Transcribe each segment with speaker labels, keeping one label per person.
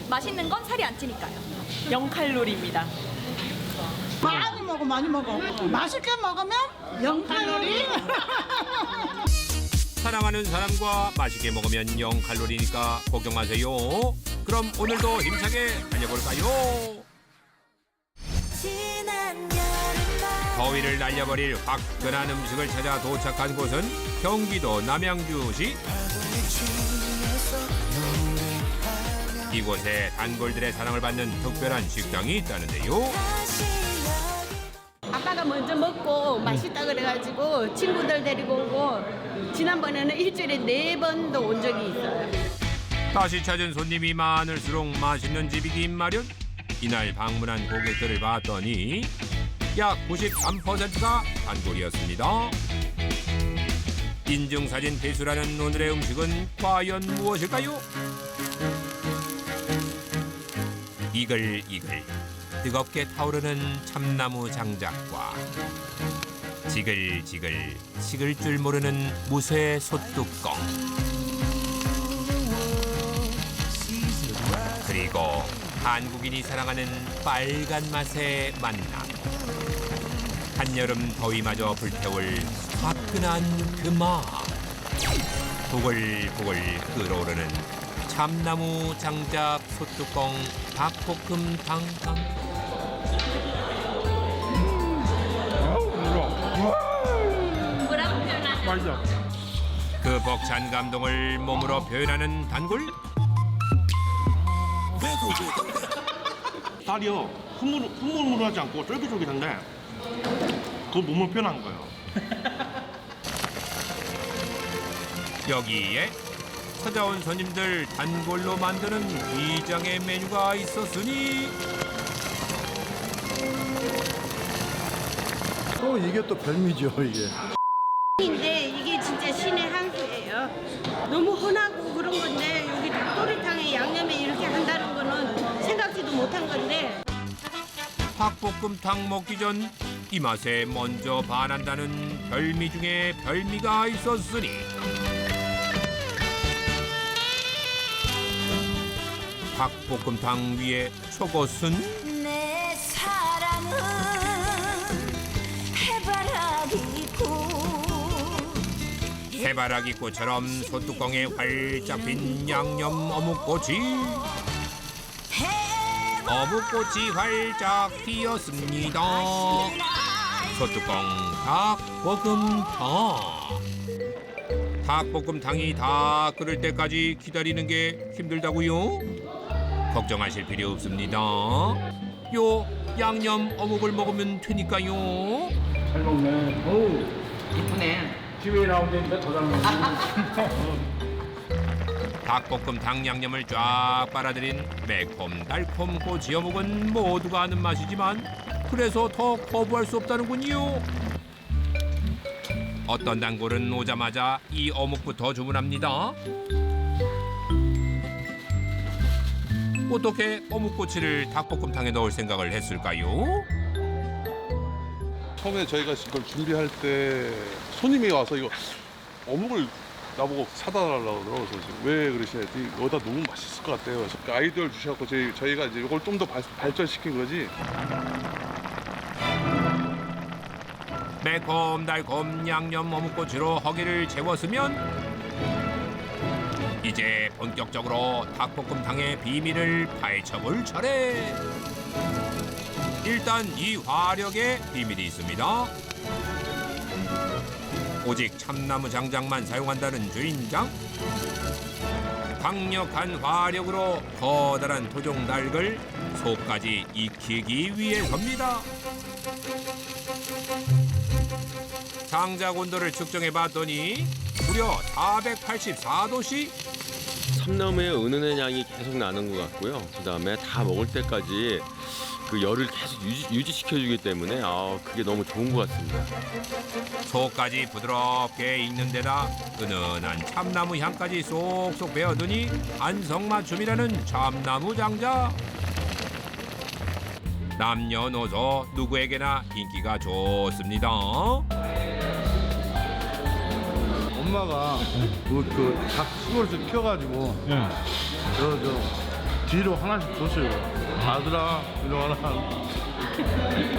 Speaker 1: 맛있는 건 살이 안 찌니까요.
Speaker 2: 0칼로리입니다.
Speaker 3: 많이 먹어, 많이 먹어. 맛있게 먹으면 0칼로리.
Speaker 4: 사랑하는 사람과 맛있게 먹으면 0칼로리니까 걱정 마세요. 그럼 오늘도 힘차게 달려볼까요? 더위를 날려버릴 화끈한 음식을 찾아 도착한 곳은 경기도 남양주시. 이곳에 단골들의 사랑을 받는 특별한 식당이 있다는데요.
Speaker 5: 아빠가 먼저 먹고 맛있다 그래가지고 친구들 데리고 오고 지난번에는 일주일에 4번도 온 적이 있어요.
Speaker 4: 다시 찾은 손님이 많을수록 맛있는 집이긴 마련. 이날 방문한 고객들을 봤더니 약 93%가 단골이었습니다. 인증사진 필수라는 오늘의 음식은 과연 무엇일까요? 이글이글 뜨겁게 타오르는 참나무 장작과 지글지글 식을 줄 모르는 무쇠 솥뚜껑, 그리고 한국인이 사랑하는 빨간 맛의 만남. 한여름 더위마저 불태울 화끈한 그 맛. 부글부글 끓어오르는 참나무 장작 솥뚜껑 닭볶음탕.
Speaker 5: 뭐라고 표현하냐?
Speaker 4: 그 벅찬 감동을 몸으로 표현하는 단골.
Speaker 6: 살이요 흐물흐물하지 않고 쫄깃쫄깃한데 그걸 몸으로 표현한 거예요.
Speaker 4: 여기에 찾아온 손님들 단골로 만드는 위장의 메뉴가 있었으니
Speaker 7: 또 이게 또 별미죠, 이게.
Speaker 5: 근데 이게 진짜 신의 한 수예요. 너무 흔하고 그런 건데 여기 닭도리탕에 양념에 이렇게 한다는 거는 생각지도 못한 건데
Speaker 4: 닭볶음탕 먹기 전 이 맛에 먼저 반한다는 별미 중에 별미가 있었으니 닭볶음탕 위에 저것은
Speaker 8: 내 사랑은
Speaker 4: 해바라기 꽃처럼 소뚜껑에 활짝 핀 양념 어묵꼬치. 어묵꼬치 활짝 피었습니다. 소뚜껑 닭볶음탕. 닭볶음탕이 다 끓을 때까지 기다리는 게 힘들다고요? 걱정하실 필요 없습니다. 요 양념 어묵을 먹으면 되니까요.
Speaker 7: 잘 먹네. 어우,
Speaker 2: 이쁘네.
Speaker 7: TV에 나오는데 더 잘 먹네.
Speaker 4: 닭볶음탕 양념을 쫙 빨아들인 매콤달콤 꼬치 어묵은 모두가 아는 맛이지만 그래서 더 거부할 수 없다는군요. 어떤 단골은 오자마자 이 어묵부터 주문합니다. 어떻게 어묵꼬치를 닭볶음탕에 넣을 생각을 했을까요?
Speaker 6: 처음에 저희가 이걸 준비할 때 손님이 와서 이거 어묵을 나보고 사다 달라고 그러더라고요. 그래서 왜 그러시냐지 여기다 너무 맛있을 것 같대요. 그래서 그 아이디어를 주셔서 저희가 이제 이걸 좀 더 발전시킨 거지.
Speaker 4: 매콤달콤 양념 어묵꼬치로 허기를 채웠으면 이제 본격적으로 닭볶음탕의 비밀을 파헤쳐볼 차례. 일단 이 화력에 비밀이 있습니다. 오직 참나무 장작만 사용한다는 주인장. 강력한 화력으로 커다란 토종닭을 속까지 익히기 위해서입니다. 장작 온도를 측정해 봤더니 무려 484도씨.
Speaker 9: 참나무의 은은한 향이 계속 나는 것 같고요. 그다음에 다 먹을 때까지 그 열을 계속 유지시켜주기 때문에 그게 너무 좋은 것 같습니다.
Speaker 4: 속까지 부드럽게 익는 데다 은은한 참나무 향까지 쏙쏙 배어드니 안성맞춤이라는 참나무 장작. 남녀노소 누구에게나 인기가 좋습니다.
Speaker 7: 엄마가 닭 수골에서 키워가지고 저 뒤로 하나씩 줬어요. 아들아, 이리 와라.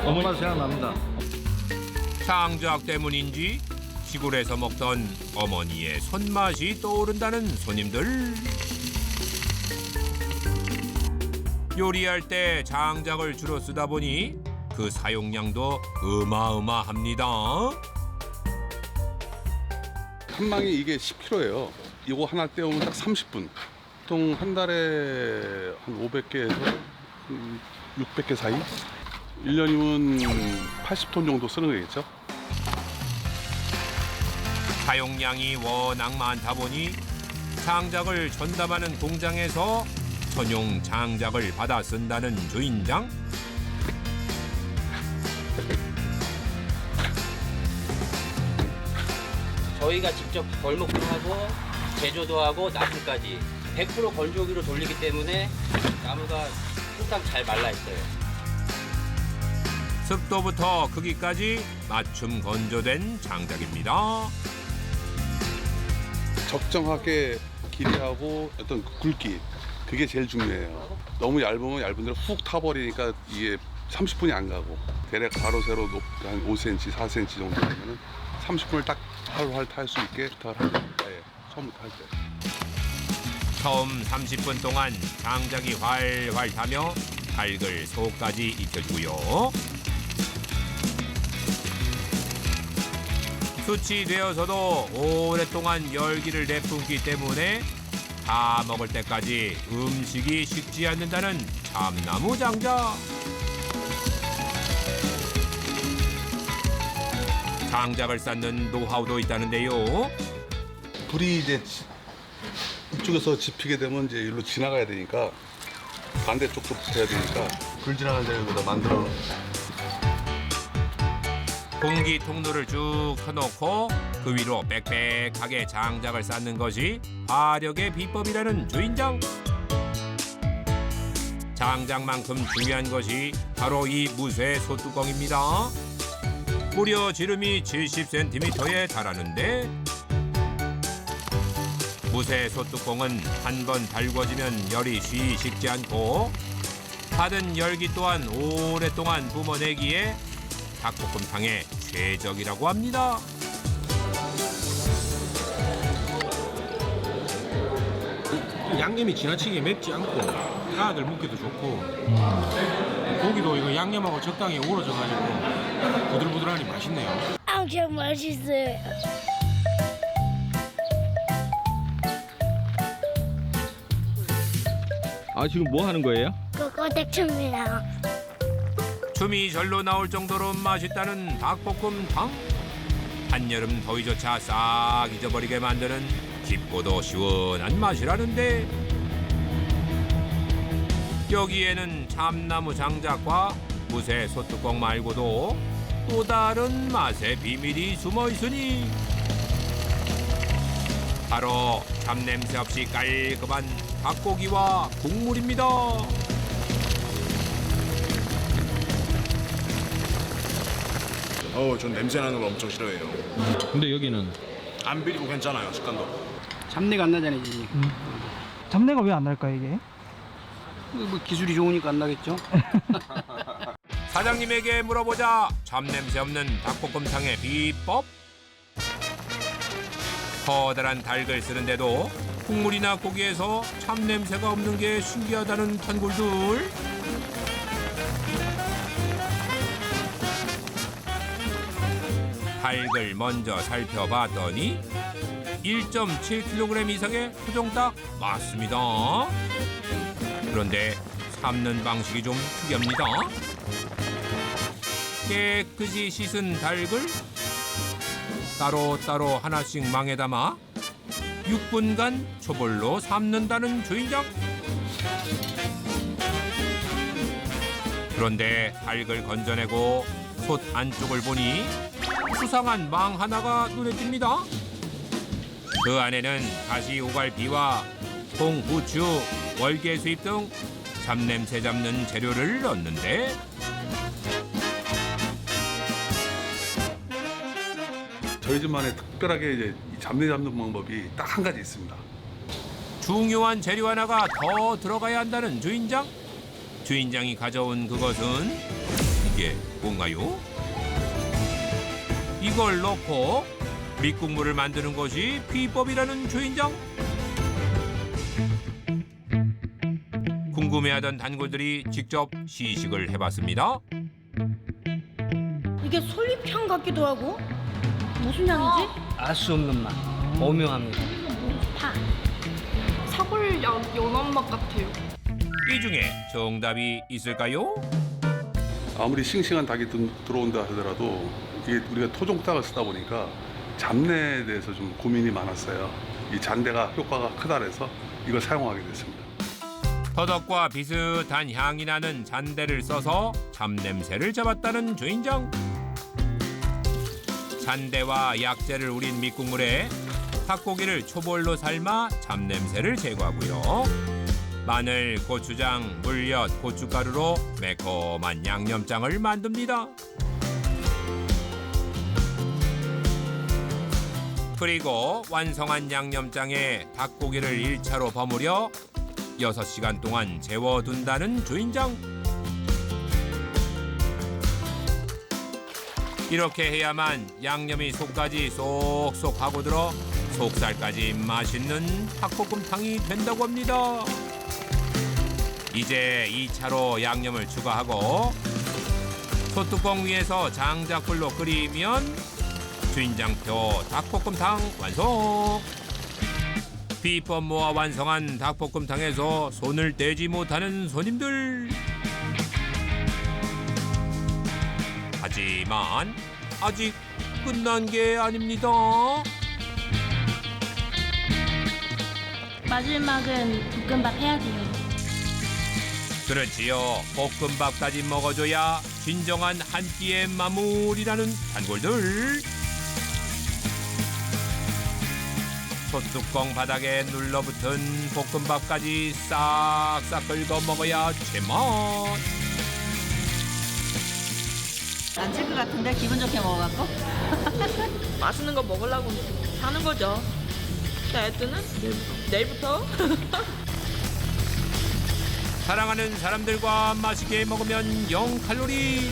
Speaker 7: 엄마 생각납니다.
Speaker 4: 장작 때문인지 시골에서 먹던 어머니의 손맛이 떠오른다는 손님들. 요리할 때 장작을 주로 쓰다 보니 그 사용량도 어마어마합니다.
Speaker 6: 한 망이 이게 10kg예요. 이거 하나 떼우면 딱 30분. 보통 한 달에 한 500개에서 600개 사이? 1년이면 80톤 정도 쓰는 거겠죠?
Speaker 4: 사용량이 워낙 많다 보니 장작을 전담하는 공장에서 전용 장작을 받아 쓴다는 주인장.
Speaker 10: 저희가 직접 벌목도 하고 제조도 하고 납품까지 100% 건조기로 돌리기 때문에 나무가 항상 잘 말라 있어요.
Speaker 4: 습도부터 크기까지 맞춤 건조된 장작입니다.
Speaker 6: 적정하게 길이하고 어떤 굵기 그게 제일 중요해요. 너무 얇으면 얇은 대로 훅 타버리니까 이게 30분이 안 가고 대략 가로 세로 높이 한 5cm, 4cm 정도 되면은 30분을 딱 활활 탈 수 있게 부탁을 합니다. 예, 처음부터 할 때.
Speaker 4: 처음 30분 동안 장작이 활활 타며 밝을 속까지 익혀주고요. 수치되어서도 오랫동안 열기를 내뿜기 때문에 다 먹을 때까지 음식이 식지 않는다는 참나무 장작. 장작을 쌓는 노하우도 있다는데요.
Speaker 6: 불이 이제 이쪽에서 지피게 되면 이제 일로 지나가야 되니까 반대쪽도 붙어야 되니까 불 지나가는 데를 여기다 만들어 놓은
Speaker 4: 공기 통로를 쭉 펴놓고 그 위로 빽빽하게 장작을 쌓는 것이 화력의 비법이라는 주인장. 장작만큼 중요한 것이 바로 이 무쇠 소뚜껑입니다. 무려 지름이 70cm에 달하는데 무쇠 소뚜껑은 한 번 달궈지면 열이 쉬 식지 않고 받은 열기 또한 오랫동안 뿜어내기에 닭볶음탕의 최적이라고 합니다.
Speaker 11: 양념이 지나치게 맵지 않고 아들 먹기도 좋고 고기도 이거 양념하고 적당히 우러져가지고 부들부들하니 맛있네요.
Speaker 8: 엄청 맛있어요.
Speaker 9: 아, 지금 뭐 하는 거예요?
Speaker 8: 그거 대충이야.
Speaker 4: 춤이 절로 나올 정도로 맛있다는 닭볶음탕. 한여름 더위조차 싹 잊어버리게 만드는 깊고도 시원한 맛이라는데 여기에는 참나무 장작과 무쇠 소뚜껑 말고도 또 다른 맛의 비밀이 숨어 있으니 바로 잡냄새 없이 깔끔한 닭고기와 국물입니다.
Speaker 7: 전 냄새 나는 거 엄청 싫어해요.
Speaker 11: 근데 여기는
Speaker 7: 안 비리고 괜찮아요, 식감도.
Speaker 10: 잡내가 안 나잖아요, 이제.
Speaker 3: 잡내가 왜 안 날까 이게?
Speaker 10: 뭐 기술이 좋으니까 안 나겠죠?
Speaker 4: 사장님에게 물어보자 잡냄새 없는 닭볶음탕의 비법. 커다란 닭을 쓰는데도 국물이나 고기에서 잡냄새가 없는 게 신기하다는 단골들. 닭을 먼저 살펴봤더니 1.7kg 이상의 토종닭 맞습니다. 그런데 삶는 방식이 좀 특이합니다. 깨끗이 씻은 닭을 따로따로 하나씩 망에 담아 6분간 초벌로 삶는다는 주인장. 그런데 닭을 건져내고 솥 안쪽을 보니 수상한 망 하나가 눈에 띕니다. 그 안에는 가시오갈비와 통, 후추, 월계수잎 등 잡냄새 잡는 재료를 넣는데
Speaker 6: 저희 집만의 특별하게 이제 이 잡내 잡는 방법이 딱 한 가지 있습니다.
Speaker 4: 중요한 재료 하나가 더 들어가야 한다는 주인장. 주인장이 가져온 그것은 이게 뭔가요? 이걸 넣고 밑국물을 만드는 것이 비법이라는 주인장. 궁금해하던 단골들이 직접 시식을 해봤습니다.
Speaker 5: 이게 솔잎향 같기도 하고 무슨 향이지?
Speaker 10: 알 수 없는 맛. 오묘합니다.
Speaker 1: 사골 연한 맛 같아요.
Speaker 4: 이 중에 정답이 있을까요?
Speaker 6: 아무리 싱싱한 닭이 들어온다 하더라도 이게 우리가 토종닭을 쓰다 보니까 잡내에 대해서 좀 고민이 많았어요. 이 잔대가 효과가 크다 그래서 이걸 사용하게 됐습니다.
Speaker 4: 더덕과 비슷한 향이 나는 잔대를 써서 잡냄새를 잡았다는 주인장. 잔대와 약재를 우린 밑국물에 닭고기를 초벌로 삶아 잡냄새를 제거하고요. 마늘, 고추장, 물엿, 고춧가루로 매콤한 양념장을 만듭니다. 그리고 완성한 양념장에 닭고기를 1차로 버무려 6시간 동안 재워둔다는 주인장. 이렇게 해야만 양념이 속까지 쏙쏙 파고들어 속살까지 맛있는 닭볶음탕이 된다고 합니다. 이제 2차로 양념을 추가하고 소뚜껑 위에서 장작불로 끓이면 주인장표 닭볶음탕 완성! 비법 모아 완성한 닭볶음탕에서 손을 떼지 못하는 손님들. 하지만 아직 끝난 게 아닙니다.
Speaker 8: 마지막은 볶음밥 해야 돼요.
Speaker 4: 그렇지요. 볶음밥까지 먹어줘야 진정한 한 끼의 마무리라는 단골들. 소뚜껑 바닥에 눌러붙은 볶음밥까지 싹싹 긁어 먹어야 제맛.
Speaker 2: 안 찔 것 같은데 기분 좋게 먹어갖고.
Speaker 1: 맛있는 거 먹으려고 사는 거죠. 다이어트는 내일부터.
Speaker 4: 사랑하는 사람들과 맛있게 먹으면 0칼로리.